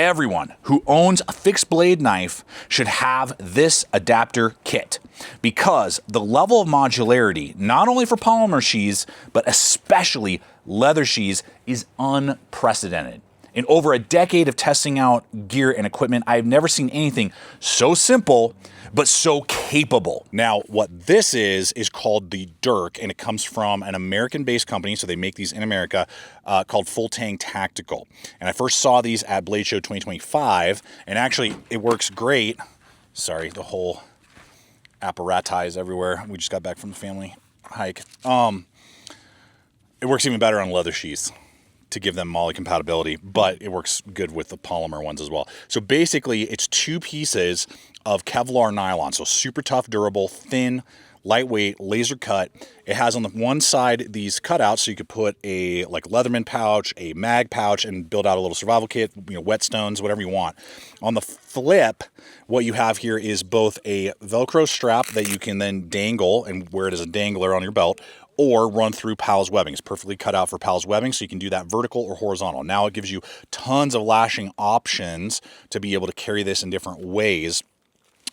Everyone who owns a fixed blade knife should have this adapter kit because the level of modularity, not only for polymer sheaths, but especially leather sheaths, is unprecedented. In over a decade of testing out gear and equipment, I've never seen anything so simple but so capable. Now, what this is called the Dirk, and it comes from an American-based company, so they make these in America, called FullTang Tactical. And I first saw these at Blade Show 2025, and actually, it works great. Sorry, the whole apparatus everywhere. We just got back from the family hike. It works even better on leather sheaths to give them moly compatibility, but it works good with the polymer ones as well. So basically, it's two pieces of Kevlar nylon, so super tough, durable, thin, lightweight, laser cut. It has on the one side these cutouts, so you could put a like Leatherman pouch, a mag pouch, and build out a little survival kit, whetstones, whatever you want. On the flip, what you have here is both a Velcro strap that you can then dangle and wear it as a dangler on your belt, or run through PALS webbing. It's perfectly cut out for PALS webbing, so you can do that vertical or horizontal. Now it gives you tons of lashing options to be able to carry this in different ways.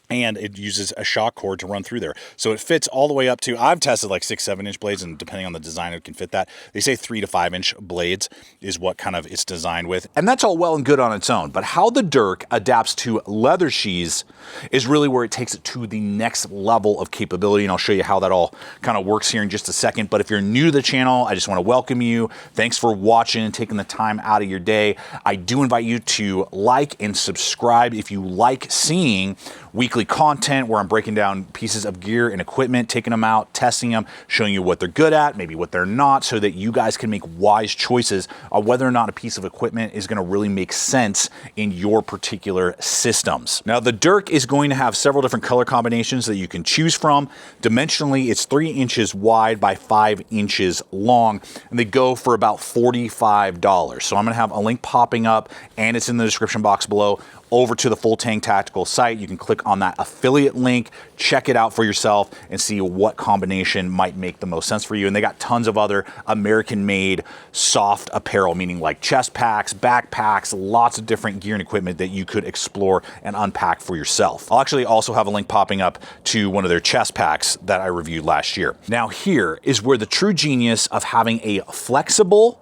And it uses a shock cord to run through there. So it fits all the way up to, I've tested like 6-7 inch blades, and depending on the design, it can fit that. They say 3 to 5 inch blades is what kind of it's designed with. And that's all well and good on its own, but how the Dirk adapts to leather sheaths is really where it takes it to the next level of capability. And I'll show you how that all kind of works here in just a second. But if you're new to the channel, I just want to welcome you. Thanks for watching and taking the time out of your day. I do invite you to like and subscribe if you like seeing weekly content where I'm breaking down pieces of gear and equipment, taking them out, testing them, showing you what they're good at, maybe what they're not, so that you guys can make wise choices on whether or not a piece of equipment is going to really make sense in your particular systems. Now, the Dirk is going to have several different color combinations that you can choose from. Dimensionally, it's 3 inches wide by 5 inches long, and they go for about $45. So I'm going to have a link popping up, and it's in the description box below, over to the FullTang Tactical site. You can click on that affiliate link, check it out for yourself, and see what combination might make the most sense for you. And they got tons of other American-made soft apparel, meaning like chest packs, backpacks, lots of different gear and equipment that you could explore and unpack for yourself. I'll actually also have a link popping up to one of their chest packs that I reviewed last year. Now, here is where the true genius of having a flexible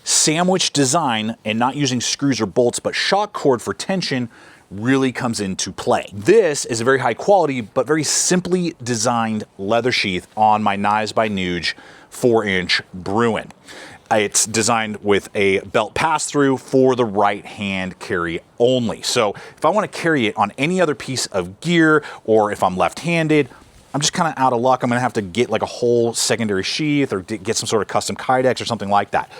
sandwich design and not using screws or bolts, but shock cord for tension really comes into play. This is a very high quality, but very simply designed leather sheath on my Knives by Nuge 4-inch Bruin. It's designed with a belt pass-through for the right hand carry only. So if I want to carry it on any other piece of gear, or if I'm left-handed, I'm just kind of out of luck. I'm going to have to get like a whole secondary sheath or get some sort of custom kydex or something like that.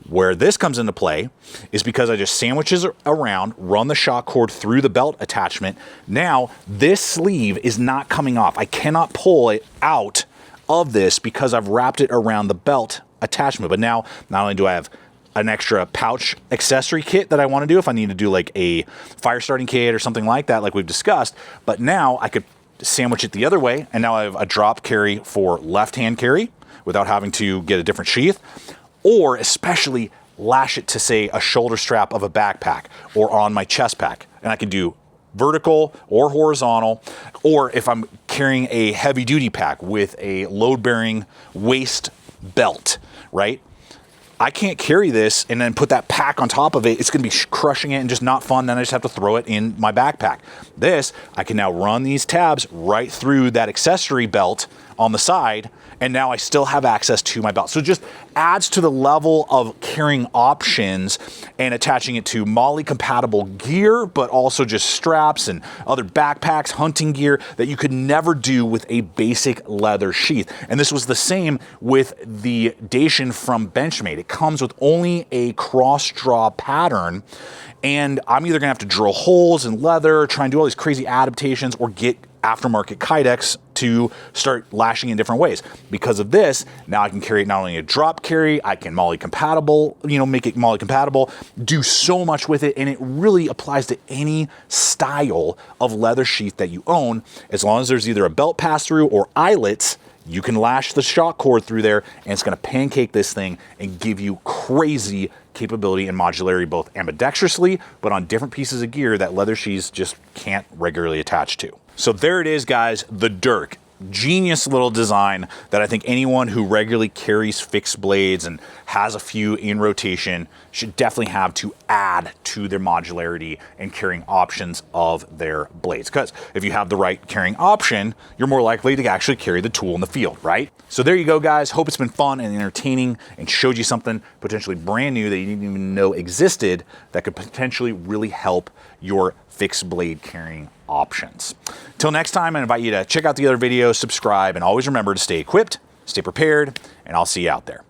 Where this comes into play is because I just sandwich it around, run the shock cord through the belt attachment. Now, this sleeve is not coming off. I cannot pull it out of this because I've wrapped it around the belt attachment. But now, not only do I have an extra pouch accessory kit that I want to do if I need to do like a fire starting kit or something like that, like we've discussed, but now I could sandwich it the other way, and now I have a drop carry for left-hand carry without having to get a different sheath. Or especially lash it to, say, a shoulder strap of a backpack or on my chest pack. And I can do vertical or horizontal, or if I'm carrying a heavy duty pack with a load bearing waist belt, right? I can't carry this and then put that pack on top of it. It's going to be crushing it and just not fun. Then I just have to throw it in my backpack. This, I can now run these tabs right through that accessory belt on the side, and now I still have access to my belt. So it just adds to the level of carrying options and attaching it to MOLLE compatible gear, but also just straps and other backpacks, hunting gear that you could never do with a basic leather sheath. And this was the same with the Dacian from Benchmade. It comes with only a cross draw pattern, and I'm either gonna have to drill holes in leather, try and do all these crazy adaptations, or get aftermarket kydex to start lashing in different ways. Because of this, now I can carry it not only a drop carry, I can MOLLE compatible, make it MOLLE compatible, do so much with it, and it really applies to any style of leather sheath that you own. As long as there's either a belt pass-through or eyelets, you can lash the shock cord through there, and it's going to pancake this thing and give you crazy capability and modularity, both ambidextrously, but on different pieces of gear that leather sheaths just can't regularly attach to. So there it is, guys, the Dirk. Genius little design that I think anyone who regularly carries fixed blades and has a few in rotation should definitely have to add to their modularity and carrying options of their blades. Because if you have the right carrying option, you're more likely to actually carry the tool in the field, right? So there you go, guys. Hope it's been fun and entertaining and showed you something potentially brand new that you didn't even know existed that could potentially really help your fixed blade carrying options. Till next time, I invite you to check out the other videos, subscribe, and always remember to stay equipped, stay prepared, and I'll see you out there.